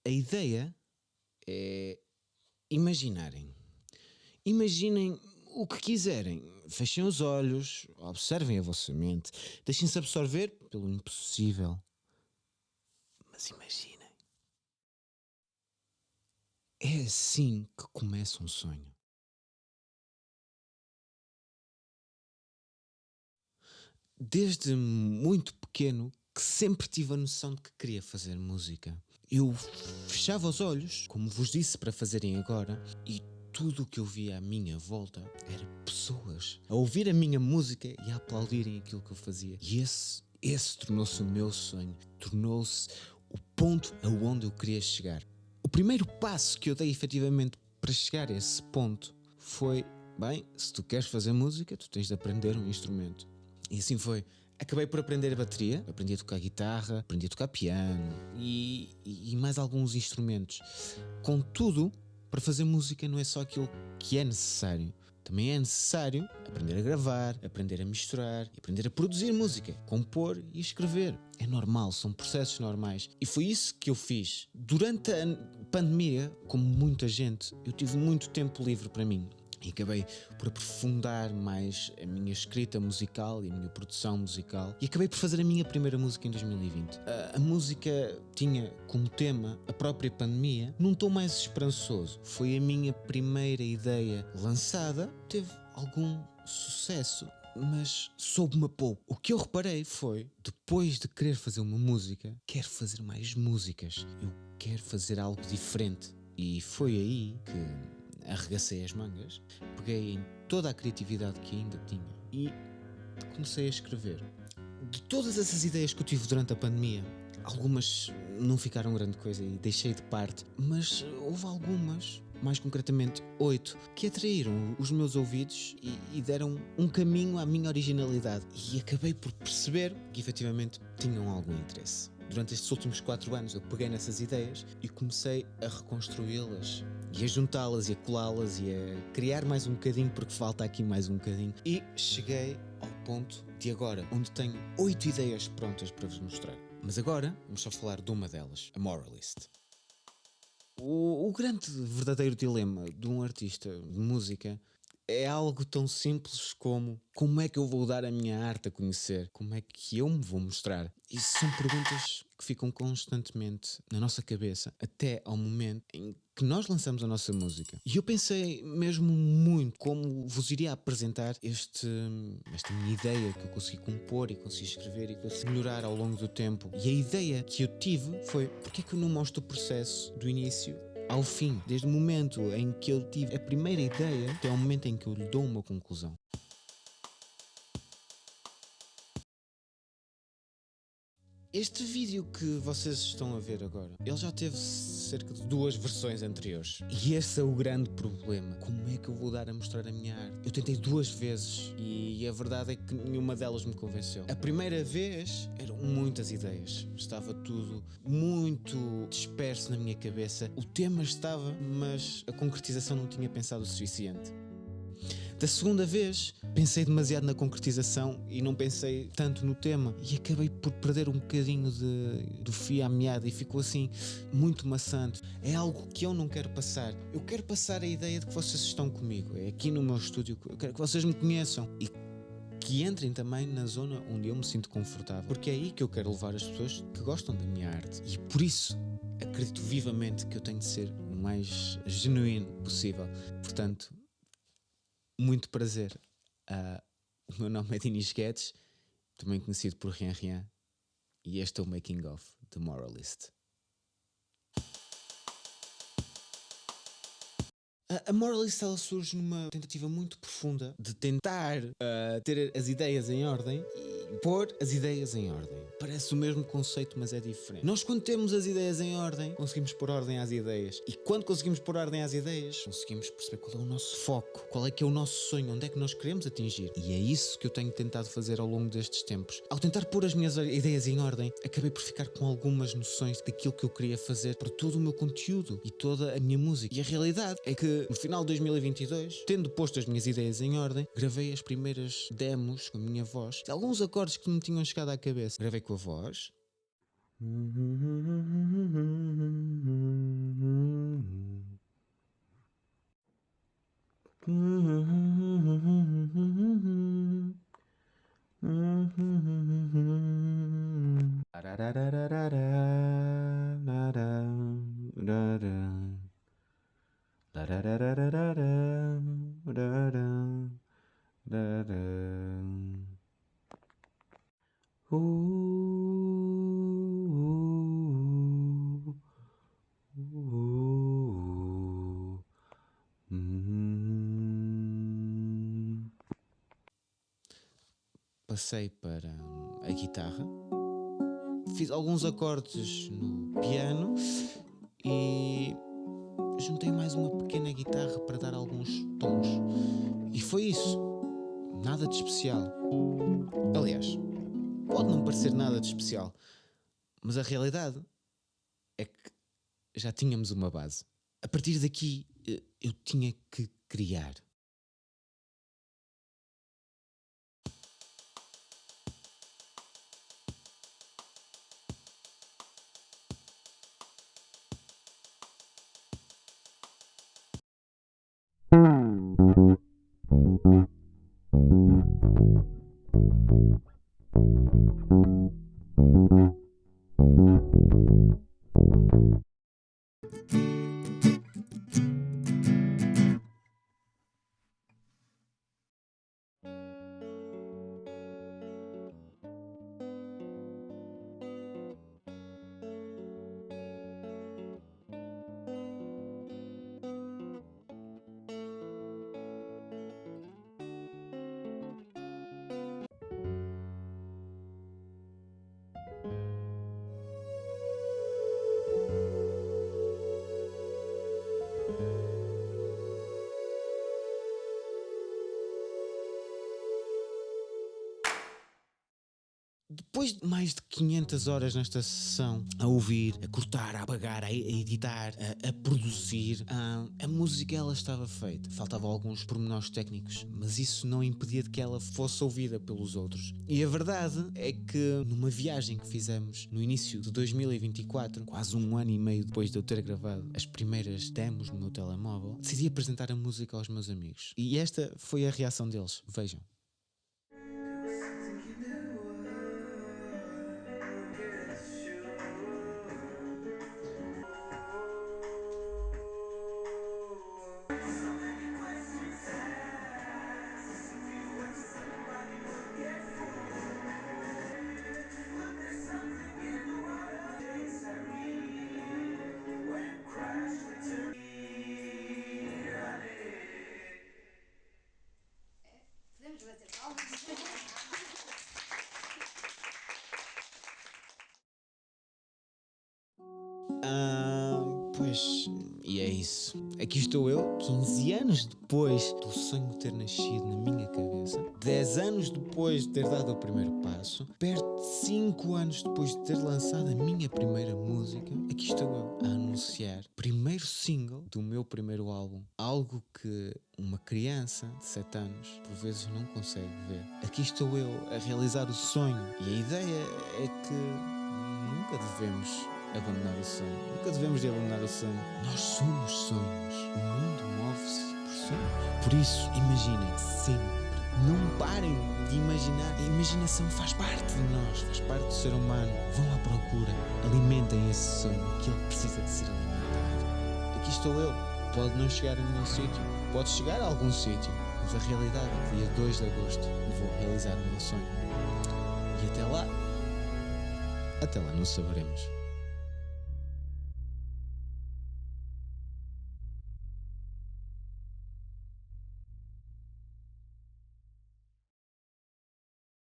A ideia é imaginarem. Imaginem o que quiserem. Fechem os olhos, observem a vossa mente, deixem-se absorver pelo impossível. Mas imaginem. É assim que começa um sonho. Desde muito pequeno que sempre tive a noção de que queria fazer música. Eu fechava os olhos, como vos disse para fazerem agora, e tudo o que eu via à minha volta era pessoas a ouvir a minha música e a aplaudirem aquilo que eu fazia. E esse tornou-se o meu sonho, tornou-se o ponto aonde eu queria chegar. O primeiro passo que eu dei efetivamente para chegar a esse ponto foi: bem, se tu queres fazer música, tu tens de aprender um instrumento. E assim foi. Acabei por aprender a bateria, aprendi a tocar guitarra, aprendi a tocar piano e mais alguns instrumentos. Contudo, para fazer música não é só aquilo que é necessário. Também é necessário aprender a gravar, aprender a misturar, aprender a produzir música, compor e escrever. É normal, são processos normais. E foi isso que eu fiz. Durante a pandemia, como muita gente, eu tive muito tempo livre para mim. E acabei por aprofundar mais a minha escrita musical e a minha produção musical. E acabei por fazer a minha primeira música em 2020. A música tinha como tema a própria pandemia, num tom mais esperançoso. Foi a minha primeira ideia lançada, teve algum sucesso, mas soube-me a pouco. O que eu reparei foi, depois de querer fazer uma música, quero fazer mais músicas. Eu quero fazer algo diferente. E foi aí que arregacei as mangas, peguei em toda a criatividade que ainda tinha e comecei a escrever. De todas essas ideias que eu tive durante a pandemia, algumas não ficaram grande coisa e deixei de parte, mas houve algumas, mais concretamente 8, que atraíram os meus ouvidos e deram um caminho à minha originalidade. E acabei por perceber que efetivamente tinham algum interesse. Durante estes últimos 4 anos eu peguei nessas ideias e comecei a reconstruí-las e a juntá-las e a colá-las e a criar mais um bocadinho, porque falta aqui mais um bocadinho. E cheguei ao ponto de agora, onde tenho 8 ideias prontas para vos mostrar. Mas agora vamos só falar de uma delas, a Moralist. O grande verdadeiro dilema de um artista de música é algo tão simples como é que eu vou dar a minha arte a conhecer? Como é que eu me vou mostrar? Isso são perguntas que ficam constantemente na nossa cabeça até ao momento em que nós lançamos a nossa música. E eu pensei mesmo muito como vos iria apresentar esta minha ideia que eu consegui compor e consegui escrever e consegui melhorar ao longo do tempo. E a ideia que eu tive foi: porque é que eu não mostro o processo do início ao fim, desde o momento em que eu tive a primeira ideia até o momento em que eu lhe dou uma conclusão. Este vídeo que vocês estão a ver agora, ele já teve cerca de 2 versões anteriores. E esse é o grande problema. Como é que eu vou dar a mostrar a minha arte? Eu tentei 2 vezes e a verdade é que nenhuma delas me convenceu. A primeira vez eram muitas ideias. Estava tudo muito disperso na minha cabeça. O tema estava, mas a concretização não tinha pensado o suficiente. Da segunda vez, pensei demasiado na concretização e não pensei tanto no tema e acabei por perder um bocadinho do fio à meada e ficou assim muito maçante. É algo que eu não quero passar. Eu quero passar a ideia de que vocês estão comigo. É aqui no meu estúdio que eu quero que vocês me conheçam e que entrem também na zona onde eu me sinto confortável, porque é aí que eu quero levar as pessoas que gostam da minha arte. E por isso acredito vivamente que eu tenho de ser o mais genuíno possível. Portanto, muito prazer. O meu nome é Dinis Guedes, também conhecido por Rian Rian, e este é o Making of The Moralist. A Moralist, ela surge numa tentativa muito profunda de tentar ter as ideias em ordem e pôr as ideias em ordem. Parece o mesmo conceito, mas é diferente. Nós, quando temos as ideias em ordem, conseguimos pôr ordem às ideias. E quando conseguimos pôr ordem às ideias, conseguimos perceber qual é o nosso foco, qual é que é o nosso sonho, onde é que nós queremos atingir. E é isso que eu tenho tentado fazer ao longo destes tempos. Ao tentar pôr as minhas ideias em ordem, acabei por ficar com algumas noções daquilo que eu queria fazer para todo o meu conteúdo e toda a minha música. E a realidade é que no final de 2022, tendo posto as minhas ideias em ordem, gravei as primeiras demos com a minha voz, alguns acordes que me tinham chegado à cabeça. Gravei com a voz Passei para a guitarra, fiz alguns acordes no piano e juntei mais uma pequena guitarra para dar alguns tons. E foi isso. Nada de especial. Aliás, pode não parecer nada de especial, mas a realidade é que já tínhamos uma base. A partir daqui, eu tinha que criar. Depois de mais de 500 horas nesta sessão, a ouvir, a cortar, a apagar, a editar, a produzir, a música ela estava feita. Faltavam alguns pormenores técnicos, mas isso não impedia de que ela fosse ouvida pelos outros. E a verdade é que numa viagem que fizemos no início de 2024, quase um ano e meio depois de eu ter gravado as primeiras demos no meu telemóvel, decidi apresentar a música aos meus amigos. E esta foi a reação deles. Vejam. Podemos bater palmas? Pois, e é isso. Aqui estou eu, 15 anos depois do sonho ter nascido na minha cabeça, 10 anos depois de ter dado o primeiro passo, perto de 5 anos depois de ter lançado a minha primeira música, aqui estou eu a anunciar o primeiro single do meu primeiro álbum. Algo que uma criança de 7 anos por vezes não consegue ver. Aqui estou eu a realizar o sonho e a ideia é que nunca devemos abandonar o sonho. Nunca devemos de abandonar o sonho. Nós somos sonhos. O mundo move-se por sonhos. Por isso, imaginem sempre. Não parem de imaginar. A imaginação faz parte de nós, faz parte do ser humano. Vão à procura. Alimentem esse sonho que ele precisa de ser alimentado. Aqui estou eu. Pode não chegar a nenhum sítio. Pode chegar a algum sítio. Mas a realidade é que dia 2 de agosto vou realizar o meu sonho. E até lá não saberemos.